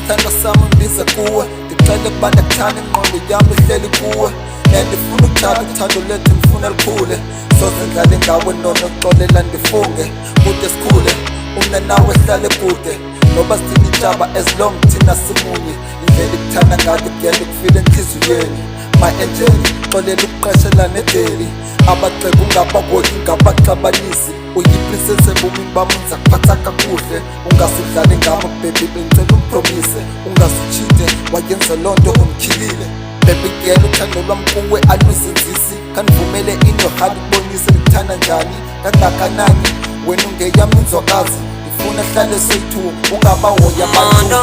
sithandwa sami ngibiza kuwe ngicela kubanda kuthanda ingqondo yami ihleli kuwe ndifuna ukuthanda uthando lethu ngifuna likhule soze ngidlale ngawe nono xolela ndifunge kude sikhule umna nawe sihlale kude noba sithini intshaba as long thina simunye indlela ikuthanda ngayo kugenda ukufile enhliziyweni my angel xolela ukuqashelana edeli abagxeka ungababoni ngabaxabanisi uyiprincess ebomini bami ngizakuphatha kakuhle ungasudlale ngami baby bengicela umpromise ungasutshinte wayenza lonto umkhilile baby girl uthando lwami kuwe aluzinzisi kanivumele into hali kubonise ngikuthanda njani kangakanani wena ungeyami inzwakazi ngifuna hlale sethu ungabahoya abantu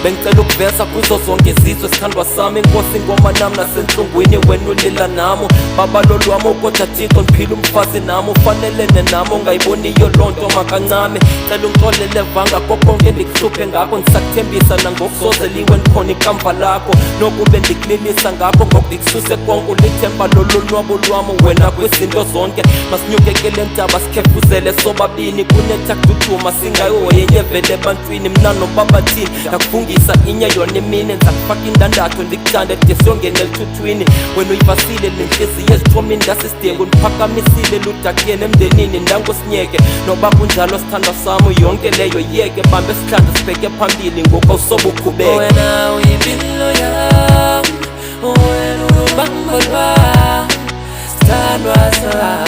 bengicela ukuvesa kuzo zonke izizwe sithandwa sami inkosi ingoma nami nasenhlungwini wena ulila nami baba lolwami kodwa Thixo ngiphila umfazi nami ufanelene nami ungayiboniyo lonto makancane cela ungixolele vanga konke ndikuhluphe ngakho ngisakuthembisa nangokusozeliwe ndikhona ikamva lakho nokube ndikulilisa ngakho ngokulikususe konke ulithemba lolonwabo lwami wena kwizinto zonke masinyukekele ntaba sikhefuzele sobabini kunetha kuduthuma singayihoyenye vele ebantwini mna nobabathini ngakufungisa inye yona emini ngizakufaka indandatho ndikuthande de siyongena elithuthwini wena uyivasile nenhliziyo ezithomini ngasisidingo ndiphakamisile ludakeni emndenini ndangosinyeke noba kunjalo sithandwa sami yonke leyo yeke bambe sihlanda sibheke phambili ngoku awusobe ukhubeke wena uyimpilo yami wena ulubambo lwami sithandwa sami